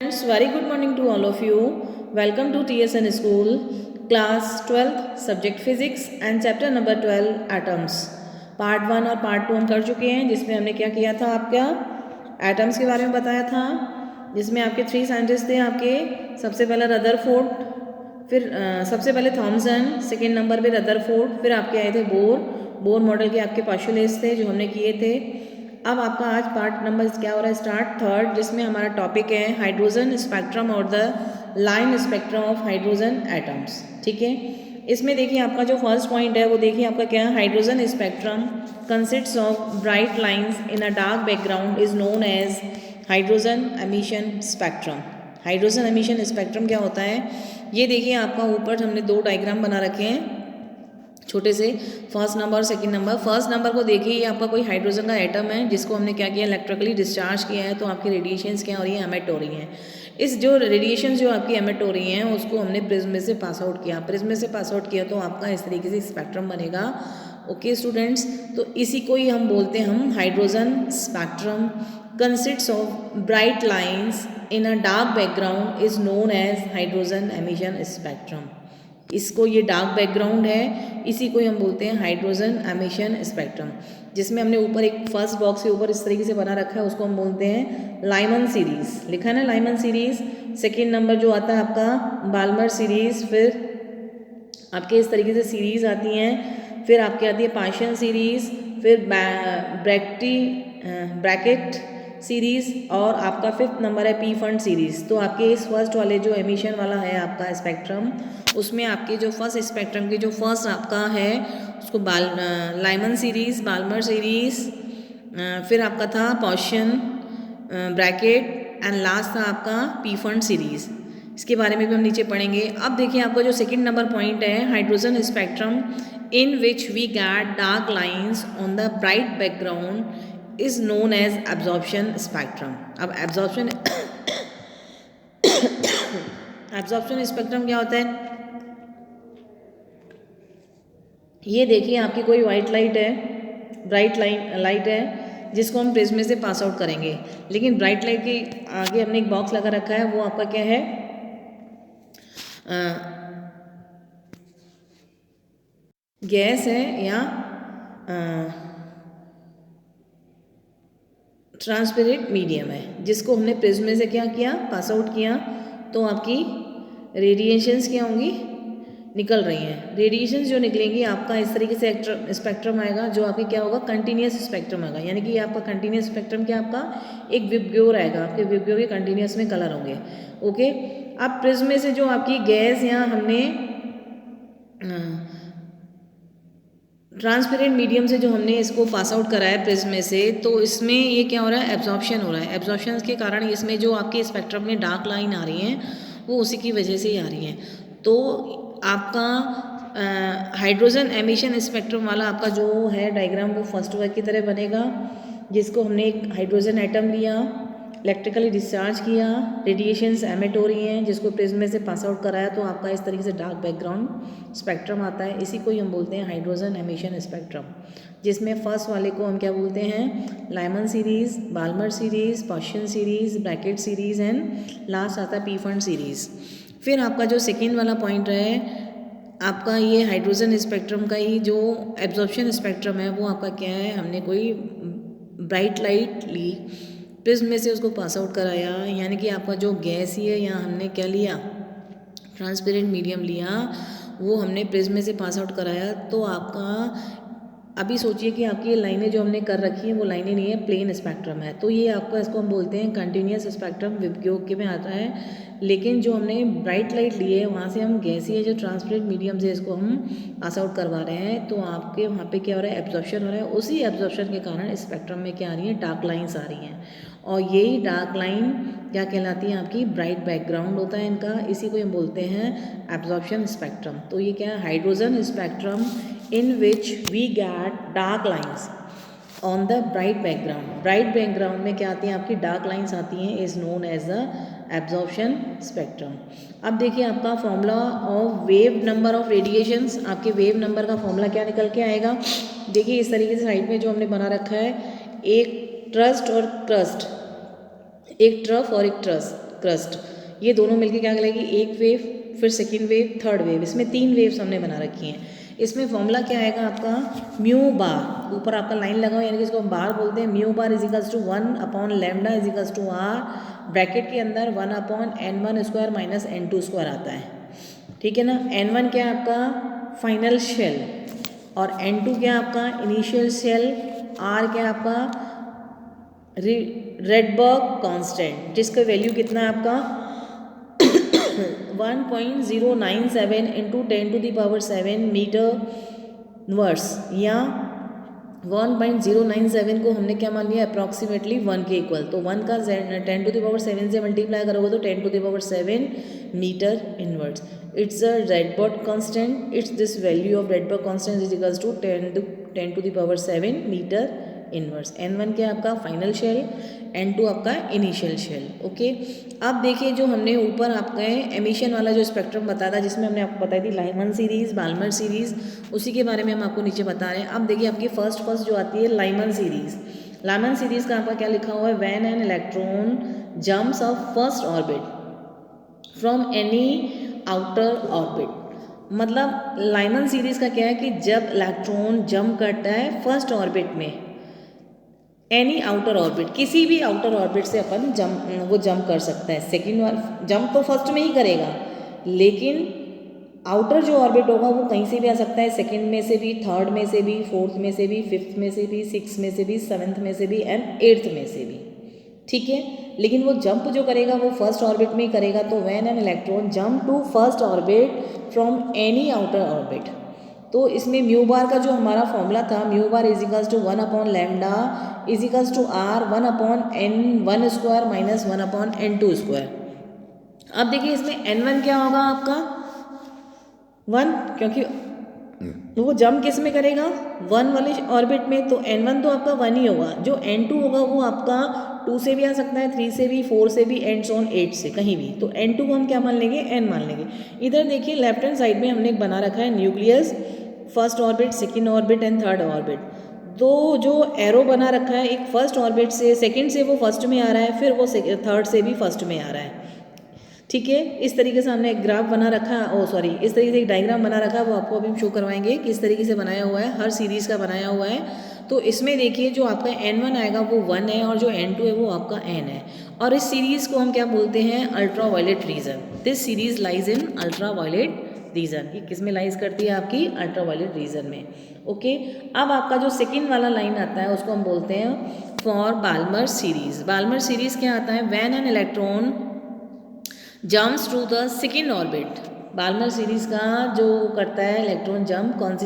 Friends, very good morning to all of you. Welcome to TSN School, class 12th, subject physics and chapter number 12 atoms. Part 1 और part 2 हम कर चुके हैं, जिसमें हमने क्या किया था, आपका एटम्स के बारे में बताया था, जिसमें आपके 3 साइंटिस्ट थे आपके। सबसे पहले रदरफोर्ड, फिर सबसे पहले थॉमसन, सेकेंड नंबर पे रदरफोर्ड, फिर आपके आए थे बोर मॉडल के आपके पोस्टुलेट्स थे जो हमने किए थे। अब आपका आज पार्ट नंबर क्या हो रहा है, स्टार्ट थर्ड, जिसमें हमारा टॉपिक है हाइड्रोजन स्पेक्ट्रम और the line spectrum of hydrogen atoms. ठीक है, इसमें देखिए आपका जो फर्स्ट पॉइंट है वो देखिए आपका क्या है, hydrogen spectrum consists of bright lines in a dark background is known as hydrogen emission spectrum. Hydrogen emission spectrum क्या होता है, ये देखिए आपका ऊपर हमने 2 डायग्राम बना रखे हैं छोटे से, फर्स्ट नंबर और सेकंड नंबर। फर्स्ट नंबर को देखिए, ये आपका कोई हाइड्रोजन का एटम है जिसको हमने क्या किया, इलेक्ट्रिकली डिस्चार्ज किया है, तो आपकी रेडिएशंस क्या हो रही है, एमिट हो रही हैं। इस जो रेडिएशन जो आपकी एमिट हो रही हैं उसको हमने प्रिज्म में से पास आउट किया, प्रिज्म में से पास आउट किया तो आपका इस तरीके से स्पेक्ट्रम बनेगा। ओके स्टूडेंट्स, तो इसी को ही हम बोलते हैं हम hydrogen spectrum consists of bright lines in a dark background is known as hydrogen emission spectrum. इसको, ये डार्क बैकग्राउंड है, इसी को हम बोलते हैं हाइड्रोजन एमिशन स्पेक्ट्रम। जिसमें हमने ऊपर एक फर्स्ट बॉक्स के ऊपर इस तरीके से बना रखा है, उसको हम बोलते हैं लाइमन सीरीज, लिखा है ना लाइमन सीरीज। सेकेंड नंबर जो आता है आपका बाल्मर सीरीज, फिर आपके इस तरीके से सीरीज आती हैं, फिर आपके आती है पाशन सीरीज, फिर ब्रैकेट सीरीज़, और आपका फिफ्थ नंबर है पी फंड सीरीज़। तो आपके इस फर्स्ट वाले जो एमिशन वाला है आपका स्पेक्ट्रम, उसमें आपके जो फर्स्ट स्पेक्ट्रम की जो फर्स्ट आपका है उसको लाइमन सीरीज़, बाल्मर सीरीज़, फिर आपका था पॉशन, ब्रैकेट एंड लास्ट था आपका पी फंड सीरीज़। इसके बारे में भी हम नीचे पढ़ेंगे। अब देखिए आपका जो सेकंड नंबर पॉइंट है, hydrogen spectrum in which we get dark lines on the bright background is known as absorption spectrum. अब एब्जॉर्प्शन स्पेक्ट्रम क्या होता है, ये देखिए आपकी कोई वाइट लाइट है, ब्राइट लाइट है, जिसको हम प्रिज्म में से पास आउट करेंगे। लेकिन ब्राइट लाइट के आगे हमने एक बॉक्स लगा रखा है, वो आपका क्या है, गैस है या ट्रांसपेरेंट मीडियम है, जिसको हमने प्रिज्म में से क्या किया, पास आउट किया, तो आपकी रेडिएशंस क्या होंगी, निकल रही हैं। रेडिएशंस जो निकलेंगी आपका इस तरीके से स्पेक्ट्रम आएगा, जो आपकी क्या होगा, कंटिन्यूस स्पेक्ट्रम आएगा। यानी कि आपका कंटिन्यूस स्पेक्ट्रम क्या, आपका एक विबग्योर आएगा, आपके विबग्योर के कंटिन्यूस में कलर होंगे। ओके, अब प्रिज्म में से जो आपकी गैस यहाँ हमने ट्रांसपेरेंट मीडियम से जो हमने इसको पास आउट करा है प्रिज्म में से, तो इसमें ये क्या हो रहा है, एब्जॉर्प्शन हो रहा है। एब्जॉर्प्शन के कारण इसमें जो आपके स्पेक्ट्रम में डार्क लाइन आ रही हैं वो उसी की वजह से ही आ रही हैं। तो आपका हाइड्रोजन एमिशन स्पेक्ट्रम वाला आपका जो है डायग्राम, वो फर्स्ट वर्क की तरह बनेगा, जिसको हमने एक हाइड्रोजन एटम लिया, इलेक्ट्रिकली डिस्चार्ज किया, रेडिएशंस एमिट हो रही हैं, जिसको प्रिज्म में से पास आउट कराया, तो आपका इस तरीके से डार्क बैकग्राउंड स्पेक्ट्रम आता है। इसी को ही हम बोलते हैं हाइड्रोजन एमिशन स्पेक्ट्रम, जिसमें फर्स्ट वाले को हम क्या बोलते हैं, Lyman series, Balmer series, Paschen series, Brackett series and last आता है पी फंड सीरीज़। फिर आपका जो सेकेंड वाला पॉइंट है आपका, ये हाइड्रोजन स्पेक्ट्रम का ही जो एब्जॉर्प्शन स्पेक्ट्रम है, वो आपका क्या है, हमने कोई ब्राइट लाइट ली, प्रिज्म में से उसको पास आउट कराया, यानी कि आपका जो गैस ही है, यहाँ हमने क्या लिया, ट्रांसपेरेंट मीडियम लिया, वो हमने प्रिज्म में से पास आउट कराया। तो आपका अभी सोचिए कि आपकी ये लाइनें जो हमने कर रखी हैं वो लाइनें नहीं है, प्लेन स्पेक्ट्रम है, तो ये आपका, इसको हम बोलते हैं कंटिन्यूस स्पेक्ट्रम, विबग्योर के में आता है। लेकिन जो हमने ब्राइट लाइट ली है वहाँ से हम गैसीय जो ट्रांसपेरेंट मीडियम से इसको हम पास आउट करवा रहे हैं, तो आपके वहाँ पे क्या हो रहा है, एब्जॉर्प्शन हो रहा है। उसी एब्जॉर्प्शन के कारण स्पेक्ट्रम में क्या आ रही है, डार्क लाइन्स आ रही हैं, और यही डार्क लाइन क्या कहलाती है, आपकी ब्राइट बैकग्राउंड होता है इनका, इसी को हम बोलते हैं एब्जॉर्प्शन स्पेक्ट्रम। तो ये क्या है, hydrogen spectrum in which we get dark lines on the bright background। bright background में क्या आती हैं, आपकी dark lines आती हैं, is known as the absorption spectrum। अब देखिए आपका formula of wave number of radiations, आपके वेव नंबर का फॉर्मूला क्या निकल के आएगा, देखिए इस तरीके से साइड में जो हमने बना रखा है, एक ट्रस्ट और क्रस्ट, एक ट्रफ और एक ट्रस्ट, क्रस्ट, ये दोनों मिलके क्या कहलाएगी, एक वेव, फिर सेकेंड वेव, थर्ड वेव, इसमें 3 वेव्स हमने बना रखी हैं। इसमें फॉर्मूला क्या आएगा आपका, म्यू बार, ऊपर आपका लाइन लगाओ यानी कि इसको हम बार बोलते हैं, mu bar is equals to 1 upon lambda is equals to R, bracket के अंदर 1 upon n1 square minus n2 square आता है, ठीक है ना। n1 क्या है आपका फाइनल शेल और n2 क्या है आपका इनिशियल शेल, r क्या है आपका रेडबर्ग कांस्टेंट, जिसका वैल्यू कितना है आपका 1.097 इंटू 10⁻7 मीटर वर्स, या 1.097 को हमने क्या मान लिया अप्रॉक्सीमेटली 1 के इक्वल, तो 1 का 10⁻7 से मल्टीप्लाई करोगे तो 10⁻7 metre inverse. It's a Rydberg constant, it's this value of Rydberg constant is equals to 10⁻7 metre inverse. n1 क्या आपका फाइनल शेल, n2 आपका इनिशियल शेल, ओके। अब देखिए जो हमने ऊपर आपका एमिशन वाला जो स्पेक्ट्रम बताया था, जिसमें हमने आपको बताई थी लाइमन सीरीज़, बाल्मर सीरीज़, उसी के बारे में हम आपको नीचे बता रहे हैं। अब देखिए आपकी फर्स्ट जो आती है लाइमन सीरीज़, लाइमन सीरीज़ का आपका क्या लिखा हुआ है, when an electron jumps of first orbit from any outer orbit, मतलब लाइमन सीरीज़ का क्या है कि जब इलेक्ट्रॉन जंप करता है फर्स्ट ऑर्बिट में, एनी आउटर ऑर्बिट, किसी भी आउटर ऑर्बिट से अपन वो जंप कर सकता है। सेकेंड जंप तो फर्स्ट में ही करेगा, लेकिन आउटर जो ऑर्बिट होगा वो कहीं से भी आ सकता है, सेकेंड में से भी, थर्ड में से भी, फोर्थ में से भी, फिफ्थ में से भी, सिक्स में से भी, सेवन्थ में से भी एंड एट्थ में से भी, ठीक है। लेकिन वो जंप जो करेगा वो फर्स्ट ऑर्बिट में ही करेगा। तो when an electron jump to first orbit from any outer orbit, तो इसमें म्यू बार का जो हमारा फॉर्मूला था, mu bar is equals to 1 upon lambda is equals to R 1 upon n1 square minus 1 upon n2 square. अब देखिए इसमें n1 क्या होगा आपका 1, क्योंकि वो जंप किस में करेगा 1 वाले ऑर्बिट में, तो n1 तो आपका 1 ही होगा। जो n2 होगा वो आपका 2 से भी आ सकता है, 3 से भी, 4 से भी, एंड्स ऑन 8 से, कहीं भी। तो n2 को हम क्या मान लेंगे, n मान लेंगे। इधर देखिए लेफ्ट हैंड साइड में हमने एक बना रखा है nucleus, first orbit, second orbit and third orbit. तो जो एरो बना रखा है, एक फर्स्ट ऑर्बिट से, सेकेंड से वो फर्स्ट में आ रहा है, फिर वो थर्ड से भी फर्स्ट में आ रहा है, ठीक है। इस तरीके से हमने एक ग्राफ बना रखा है, इस तरीके से एक डायग्राम बना रखा है, वो आपको अभी हम शो करवाएंगे किस तरीके से बनाया हुआ है, हर सीरीज़ का बनाया हुआ है। तो इसमें देखिए जो आपका n1 आएगा वो 1 है और जो n2 है वो आपका n है, और इस सीरीज़ को हम क्या बोलते हैं, ultra violet region. This series lies in ultra violet region, ये किस में लाइज करती है आपकी अल्ट्रा वायलेट रीजन में, ओके। अब आपका जो सेकेंड वाला लाइन आता है उसको हम बोलते हैं for Balmer series. Balmer series क्या आता है, when an electron jumps to the second orbit. Balmer series का जो करता है इलेक्ट्रॉन जंप कौन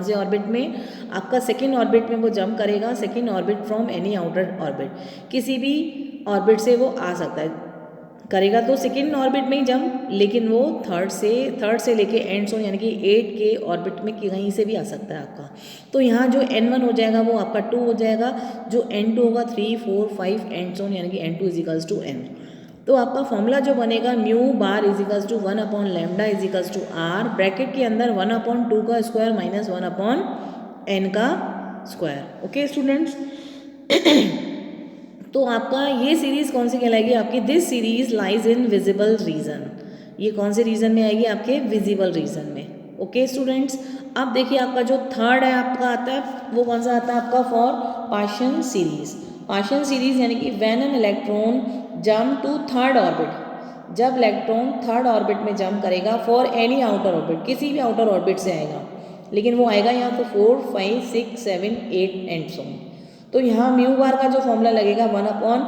से ऑर्बिट में, आपका सेकेंड ऑर्बिट में वो जंप करेगा, second orbit from any outer orbit, किसी भी ऑर्बिट से वो आ सकता है, करेगा तो सेकेंड ऑर्बिट में ही जंप, लेकिन वो थर्ड से लेके एंड्स ऑन यानी कि 8 के ऑर्बिट में कहीं से भी आ सकता है आपका। तो यहाँ जो n1 हो जाएगा वो आपका 2 हो जाएगा, जो n2 होगा 3, 4, 5 एंड्स ऑन यानी कि n2 is equals to n। तो आपका फॉर्मूला जो बनेगा mu bar is equals to 1 upon lambda is equals to R, bracket के अंदर 1 अपॉन 2 का स्क्वायर माइनस 1 अपॉन n का स्क्वायर, ओके स्टूडेंट्स। तो आपका ये सीरीज़ कौन सी कहलाएगी आपकी, this series lies in visible region, ये कौन से रीजन में आएगी आपके विजिबल रीजन में, ओके स्टूडेंट्स। अब देखिए आपका जो थर्ड है आपका आता है वो कौन सा आता है आपका, for partial series. Partial series यानी कि when an electron jump to third orbit, जब इलेक्ट्रॉन थर्ड ऑर्बिट में जंप करेगा फॉर एनी आउटर ऑर्बिट, किसी भी आउटर ऑर्बिट से आएगा, लेकिन वो आएगा यहाँ पर 4, 5, 6, 7, 8 एंड सो ऑन। तो यहाँ म्यू बार का जो फॉर्मूला लगेगा 1 upon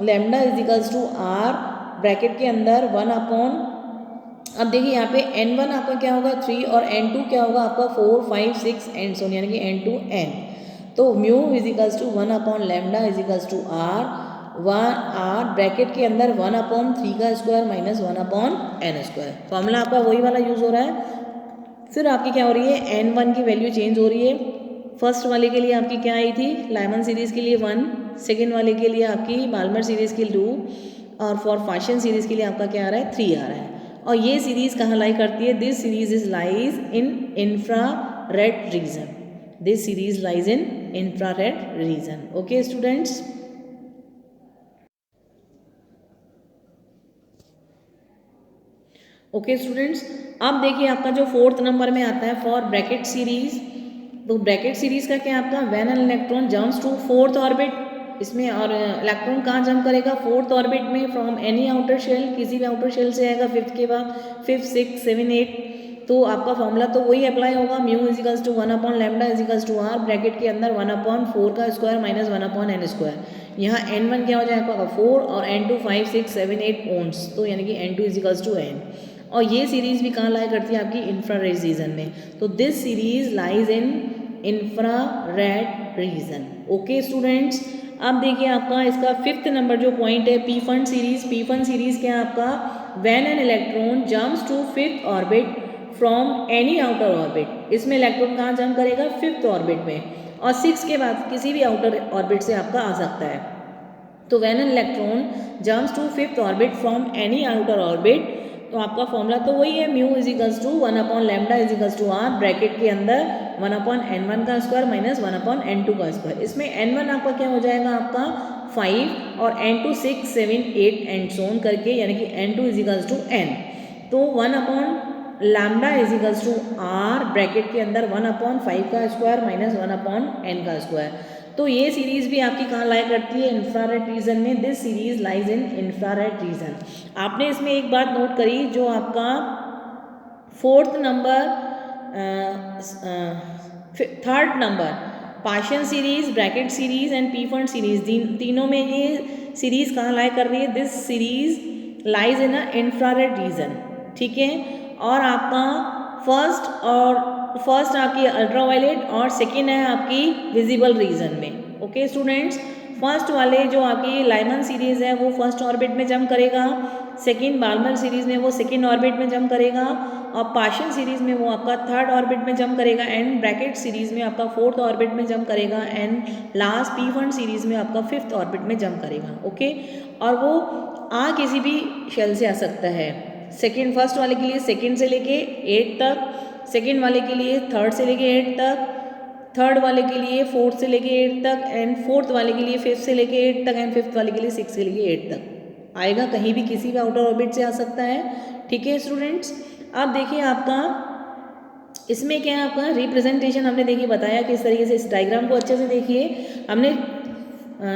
lambda is equals to R, bracket के अंदर 1 अपॉन, अब देखिए यहाँ पे n1 आपका क्या होगा 3 और n2 क्या होगा आपका 4, 5, 6 एंड सो यानी कि n2 n। तो mu is equals to 1 upon lambda is equals to R bracket के अंदर 1 अपॉन 3 का square minus 1 upon n square. Formula आपका वही वाला यूज़ हो रहा है। फिर आपकी क्या हो रही है, n1 की वैल्यू चेंज हो रही है। फर्स्ट वाले के लिए आपकी क्या आई थी, लाइमन सीरीज़ के लिए 1, सेकेंड वाले के लिए आपकी बाल्मर सीरीज़ के लिए 2, और फॉर फाशन सीरीज़ के लिए आपका क्या आ रहा है 3 आ रहा है। और ये सीरीज़ कहाँ लाई करती है, this series is lies in infrared region, this series lies in infrared region, okay students. Okay students, अब देखिए आपका जो फोर्थ नंबर में आता है फॉर ब्रैकेट सीरीज। तो ब्रैकेट सीरीज का क्या आपका, when an electron jumps to fourth orbit, इसमें और इलेक्ट्रॉन कहाँ जंप करेगा, फोर्थ ऑर्बिट में, फ्रॉम एनी आउटर शेल, किसी भी आउटर शेल से आएगा फिफ्थ के बाद, फिफ्थ सिक्स सेवन एट। तो आपका फॉर्मूला तो वही अप्लाई होगा, mu equals to 1/λ equals to R, bracket के अंदर 1/4 का स्क्वायर माइनस 1/n स्क्वायर। यहाँ n1 क्या हो जाएगा आपका 4 और n2 5 6 7 8 ओन्स, तो यानी कि n2 इजिकल्स टू n। और ये सीरीज भी कहाँ लाया करती है आपकी इंफ्रारेड रीजन में, तो this series lies in infrared region. Okay students, अब देखिए आपका इसका फिफ्थ नंबर जो पॉइंट है Pfund series. Pfund series क्या है आपका, when an electron jumps to fifth orbit from any outer orbit, इसमें इलेक्ट्रॉन कहाँ जंप करेगा, फिफ्थ ऑर्बिट में, और सिक्स के बाद किसी भी आउटर ऑर्बिट से आपका आ सकता है। तो when an electron jumps to fifth orbit from any outer orbit, तो आपका फॉर्मूला तो वही है, mu equals to 1/λ equals to R, bracket के अंदर 1/n1 का स्क्वायर माइनस 1/n2 का स्क्वायर। इसमें n1 आपका क्या हो जाएगा आपका 5 और n2 6 7 8 एंड सोन करके, यानी कि n2 इजिकल्स टू n। तो 1/λ इजिकल्स टू आर, ब्रैकेट के अंदर 1/5 का स्क्वायर माइनस 1/n का स्क्वायर। तो ये सीरीज भी आपकी कहाँ लाई करती है, इंफ्रारेड रीजन में, this series lies in infrared reason. आपने इसमें एक बात नोट करी, जो आपका fourth number third number partial series, bracket series and Pfund series, तीनों में ये सीरीज कहाँ लाई कर रही है, this series lies in a infrared reason. ठीक है, और आपका फर्स्ट आपकी अल्ट्रावायलेट और सेकेंड है आपकी विजिबल रीजन में। ओके स्टूडेंट्स, फर्स्ट वाले जो आपकी लाइमन सीरीज है वो फर्स्ट ऑर्बिट में जंप करेगा, सेकेंड बाल्मर सीरीज में वो सेकेंड ऑर्बिट में जंप करेगा, और पार्शियल सीरीज में वो आपका थर्ड ऑर्बिट में जंप करेगा, एंड ब्रैकेट सीरीज में आपका फोर्थ ऑर्बिट में जंप करेगा, and last P fund series में आपका फिफ्थ ऑर्बिट में जंप करेगा। ओके, और वो किसी भी शेल से आ सकता है। सेकेंड फर्स्ट वाले के लिए सेकेंड से लेके 8 तक, सेकेंड वाले के लिए थर्ड से लेके 8 तक, थर्ड वाले के लिए फोर्थ से लेके 8 तक, एंड फोर्थ वाले के लिए फिफ्थ से लेके 8 तक, एंड फिफ्थ वाले के लिए 6 से लेके 8 तक आएगा, कहीं भी किसी भी आउटर ऑर्बिट से आ सकता है। ठीक है स्टूडेंट्स, अब देखिए आपका इसमें क्या है, आपका रिप्रेजेंटेशन हमने देखिए बताया किस तरीके से, इस डायग्राम को अच्छे से देखिए। हमने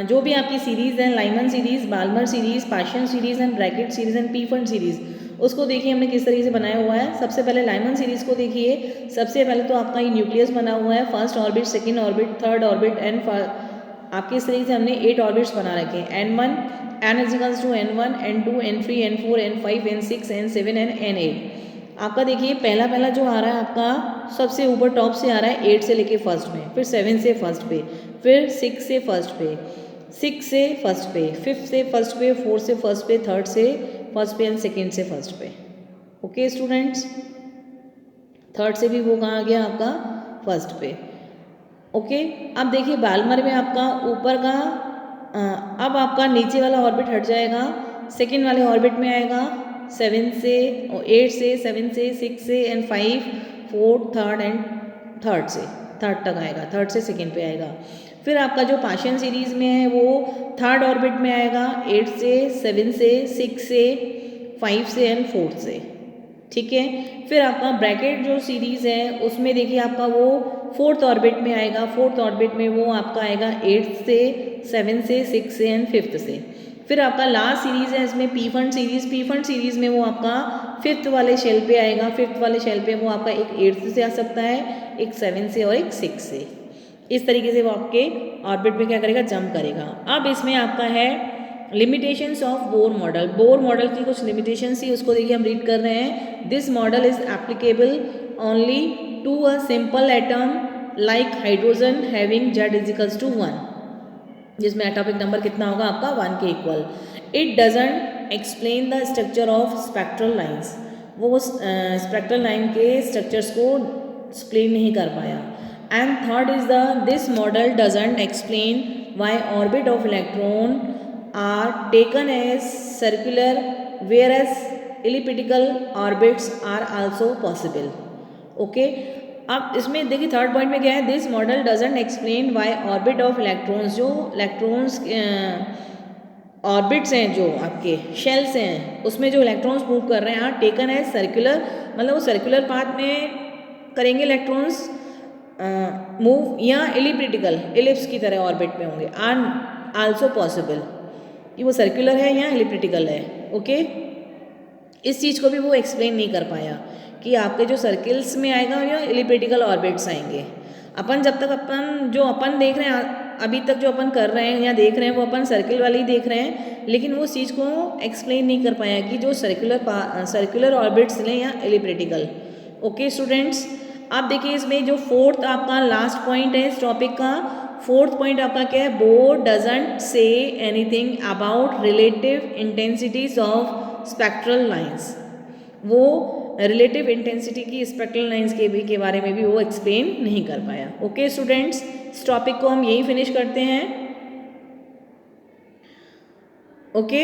जो भी आपकी सीरीज है, Lyman series, Balmer series, partial series and Brackett series and Pfund series, उसको देखिए हमने किस तरीके से बनाया हुआ है। सबसे पहले लाइमन सीरीज को देखिए, सबसे पहले तो आपका ये न्यूक्लियस बना हुआ है, first orbit, second orbit, third orbit, and आपके इस तरीके से हमने 8 ऑर्बिट्स बना रखे हैं, n1 n equals to n1 n2 n3 n4 n5 n6 n7 and n8। आपका देखिए पहला जो आ रहा है आपका सबसे ऊपर टॉप से आ रहा है 8 से लेके फर्स्ट में, फिर 7 से फर्स्ट पे, फिर 6 से फर्स्ट पे, 6 से फर्स्ट पे, 5 से फर्स्ट पे, 4 से फर्स्ट पे, थर्ड से फर्स्ट पे, एंड सेकेंड से फर्स्ट पे। ओके स्टूडेंट्स, थर्ड से भी वो कहाँ आ गया आपका फर्स्ट पे। ओके, अब देखिए बाल्मर में आपका ऊपर का अब आपका नीचे वाला ऑर्बिट हट जाएगा, सेकेंड वाले ऑर्बिट में आएगा 7 से 8 से 7 से 6 से एंड 5 4 थर्ड एंड थर्ड तक आएगा, थर्ड से सेकेंड पे आएगा। फिर आपका जो पार्शियल सीरीज में है वो थर्ड ऑर्बिट में आएगा 8 से 7 से 6 से 5 से एंड 4 से। ठीक है, फिर आपका ब्रैकेट जो सीरीज है उसमें देखिए आपका वो फोर्थ ऑर्बिट में आएगा, फोर्थ ऑर्बिट में वो आपका आएगा 8 से 7 से 6 से एंड फिफ्थ से। फिर आपका लास्ट सीरीज है इसमें P fund series, Pfund series में वो आपका फिफ्थ वाले शेल पे आएगा, फिफ्थ वाले शेल पे वो आपका एक 8 से आ सकता है, एक 7 से और एक 6 से। इस तरीके से वो आपके ऑर्बिट में क्या करेगा, जंप करेगा। अब इसमें आपका है limitations of Bohr model. Bohr model की कुछ लिमिटेशंस थी, उसको देखिए हम रीड कर रहे हैं। This model is applicable only to a simple atom like hydrogen having Z is equals to 1, जिसमें एटॉमिक नंबर कितना होगा आपका 1 के equal. It doesn't explain the structure of spectral lines, वो स्पेक्ट्रल लाइन के स्ट्रक्चर्स को एक्सप्लेन नहीं कर पाया। And third is this model doesn't explain why orbit of electron are taken as circular whereas elliptical orbits are also possible. Okay, अब इसमें देखिए third point में क्या है, this model doesn't explain why orbit of electrons, जो electrons orbits हैं जो आपके शेल्स हैं उसमें जो इलेक्ट्रॉन्स मूव कर रहे हैं आर टेकन एज सर्कुलर, मतलब वो सर्कुलर पाथ में करेंगे इलेक्ट्रॉन्स मूव, या इलिप्टिकल इलिप्स की तरह ऑर्बिट में होंगे, आर आल्सो पॉसिबल कि वो सर्कुलर है या इलिप्टिकल है। ओके, इस चीज़ को भी वो एक्सप्लेन नहीं कर पाया कि आपके जो सर्किल्स में आएगा या इलिप्टिकल ऑर्बिट्स आएंगे। अपन जब तक अपन जो अपन देख रहे हैं अभी तक जो अपन कर रहे हैं या देख रहे हैं वो अपन सर्किल वाले ही देख रहे हैं, लेकिन वो चीज़ को एक्सप्लेन नहीं कर पाया कि जो सर्कुलर ऑर्बिट्स लें या इलिप्टिकल। ओके स्टूडेंट्स, आप देखिए इसमें जो फोर्थ आपका लास्ट पॉइंट है इस टॉपिक का, फोर्थ पॉइंट आपका क्या है, board doesn't say anything about relative intensities of spectral lines. वो रिलेटिव इंटेंसिटी की स्पेक्ट्रल लाइंस के बारे में भी वो एक्सप्लेन नहीं कर पाया। ओके स्टूडेंट्स, इस टॉपिक को हम यही फिनिश करते हैं। ओके।